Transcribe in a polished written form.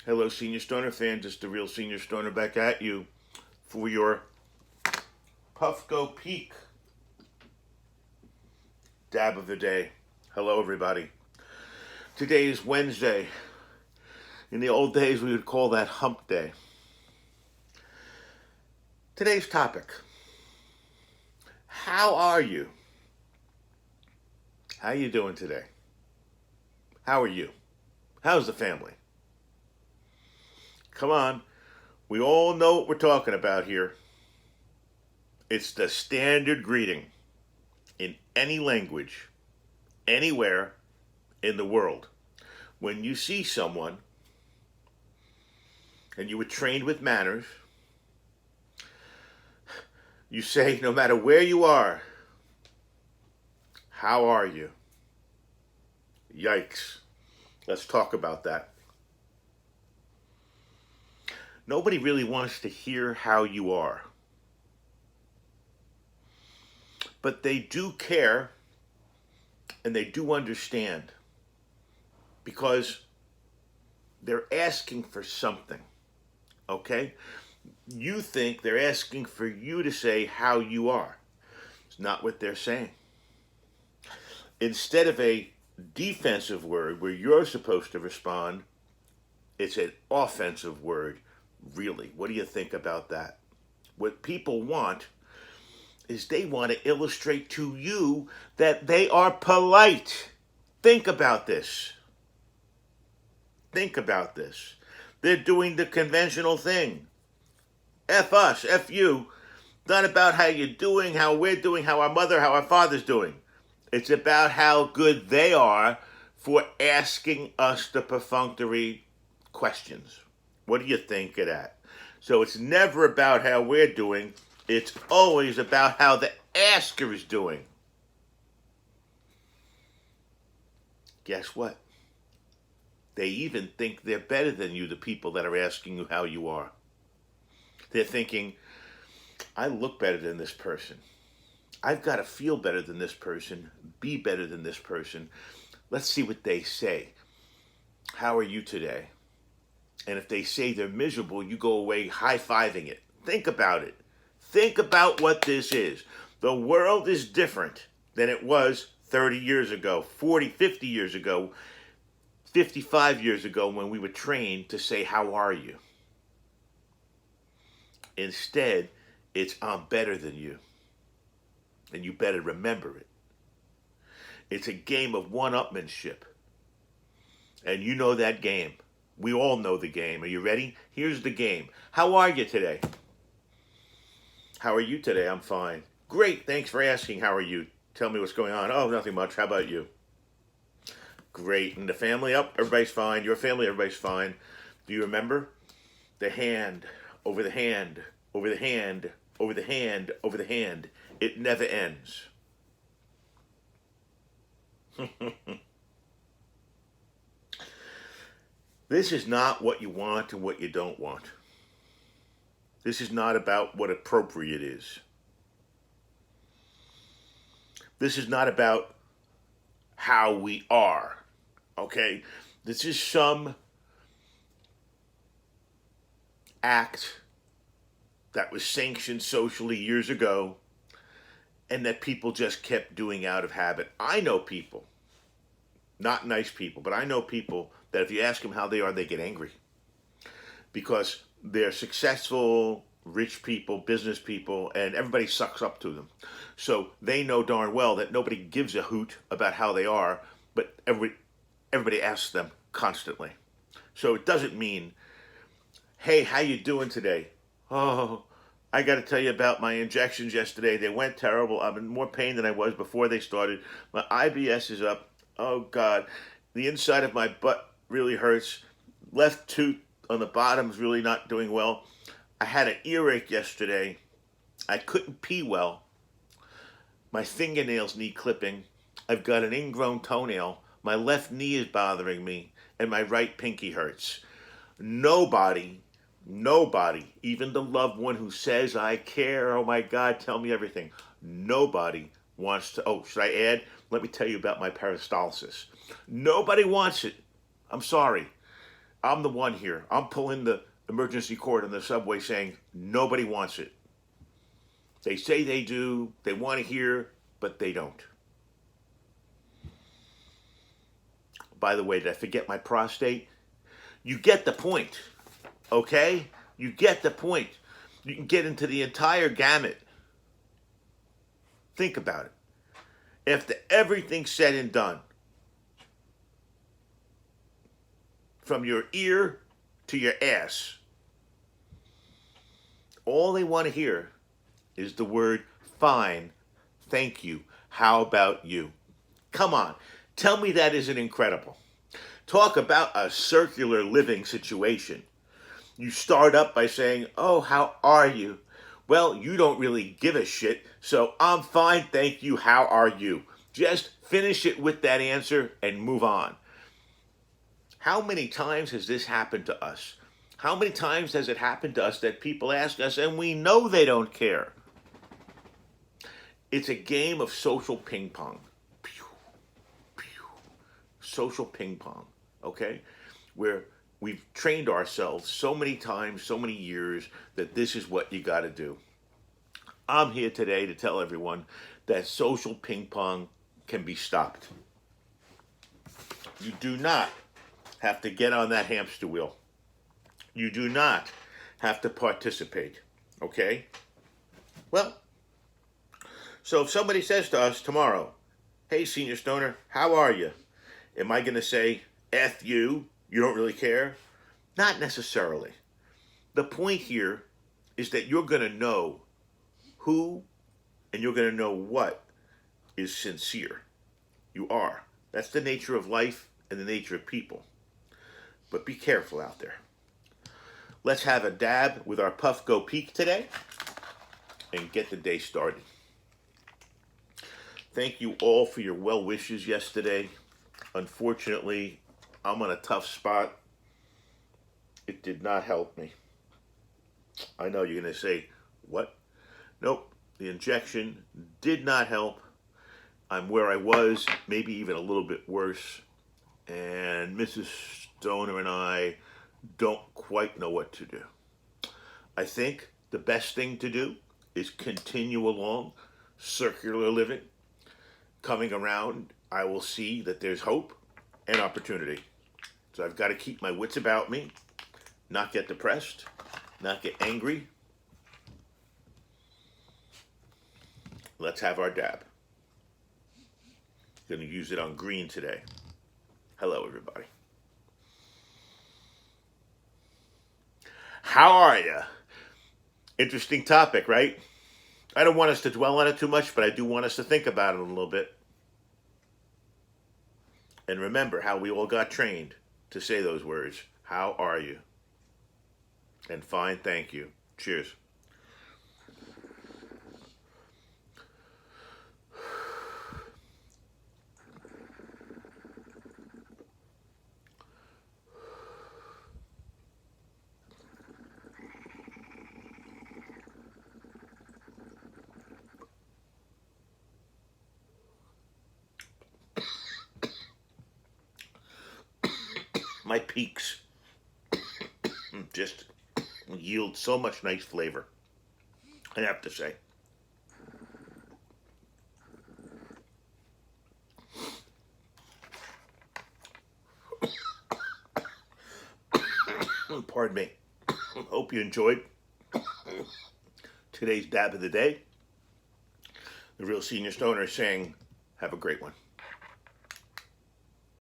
Hello, Senior Stoner fan. Just a real Senior Stoner back at you for your Puffco Peak dab of the day. Hello, everybody. Today is Wednesday. In the old days, we would call that hump day. Today's topic. How are you? How you doing today? How are you? How's the family? Come on. We all know what we're talking about here. It's the standard greeting in any language, anywhere in the world. When you see someone and you were trained with manners, you say, no matter where you are, how are you? Yikes. Let's talk about that. Nobody really wants to hear how you are. But they do care and they do understand because they're asking for something, okay? You think they're asking for you to say how you are. It's not what they're saying. Instead of a defensive word where you're supposed to respond, it's an offensive word. Really, what do you think about that? What people want is they want to illustrate to you that they are polite. Think about this. Think about this. They're doing the conventional thing. F us, F you. Not about how you're doing, how we're doing, how our mother, how our father's doing. It's about how good they are for asking us the perfunctory questions. What do you think of that? So it's never about how we're doing. It's always about how the asker is doing. Guess what? They even think they're better than you, the people that are asking you how you are. They're thinking, I look better than this person. I've got to feel better than this person, be better than this person. Let's see what they say. How are you today? And if they say they're miserable, you go away high-fiving it. Think about it. Think about what this is. The world is different than it was 30 years ago, 40, 50 years ago, 55 years ago when we were trained to say, how are you? Instead, it's I'm better than you. And you better remember it. It's a game of one-upmanship. And you know that game. We all know the game. Are you ready? Here's the game. How are you today? How are you today? I'm fine. Great. Thanks for asking. How are you? Tell me what's going on. Oh, nothing much. How about you? Great. And the family? Up? Everybody's fine. Your family? Everybody's fine. Do you remember? The hand, over the hand, over the hand, over the hand, over the hand. It never ends. This is not what you want and what you don't want. This is not about what appropriate is. This is not about how we are, okay? This is some act that was sanctioned socially years ago and that people just kept doing out of habit. I know people, not nice people, but I know people that if you ask them how they are, they get angry because they're successful, rich people, business people, and everybody sucks up to them. So they know darn well that nobody gives a hoot about how they are, but everybody asks them constantly. So it doesn't mean, hey, how you doing today? Oh, I got to tell you about my injections yesterday. They went terrible. I'm in more pain than I was before they started. My IBS is up. Oh, God. The inside of my butt really hurts. Left tooth on the bottom is really not doing well. I had an earache yesterday. I couldn't pee well. My fingernails need clipping. I've got an ingrown toenail. My left knee is bothering me. And my right pinky hurts. Nobody, even the loved one who says, I care, oh my God, tell me everything. Nobody wants to, oh, should I add? Let me tell you about my peristalsis. Nobody wants it. I'm sorry. I'm the one here. I'm pulling the emergency cord on the subway saying nobody wants it. They say they do, they want to hear, but they don't. By the way, did I forget my prostate? You get the point, okay? You get the point. You can get into the entire gamut. Think about it. After everything's said and done, from your ear to your ass, all they want to hear is the word fine, thank you, how about you? Come on, tell me that isn't incredible. Talk about a circular living situation. You start up by saying, oh, how are you? Well, you don't really give a shit, so I'm fine, thank you, how are you? Just finish it with that answer and move on. How many times has this happened to us? How many times has it happened to us that people ask us and we know they don't care? It's a game of social ping pong. Pew, pew. Social ping pong, okay? Where we've trained ourselves so many times, so many years, that this is what you got to do. I'm here today to tell everyone that social ping pong can be stopped. You do not have to get on that hamster wheel. You do not have to participate, okay? Well, so if somebody says to us tomorrow, hey, Senior Stoner, how are you? Am I going to say, F you don't really care? Not necessarily. The point here is that you're going to know who and you're going to know what is sincere. You are. That's the nature of life and the nature of people. But be careful out there. Let's have a dab with our Puffco Peak today and get the day started. Thank you all for your well wishes yesterday. Unfortunately, I'm on a tough spot. It did not help me. I know you're going to say, what? Nope, the injection did not help. I'm where I was, maybe even a little bit worse. And Mrs. Stoner and I don't quite know what to do. I think the best thing to do is continue along, circular living. Coming around, I will see that there's hope and opportunity. So I've got to keep my wits about me, not get depressed, not get angry. Let's have our dab. Going to use it on green today. Hello, everybody. How are you? Interesting topic, right? I don't want us to dwell on it too much, but I do want us to think about it a little bit. And remember how we all got trained to say those words. How are you? And fine, thank you. Cheers. My peaks just yield so much nice flavor, I have to say. Pardon me. Hope you enjoyed today's dab of the day. The Real Senior Stoner is saying, have a great one.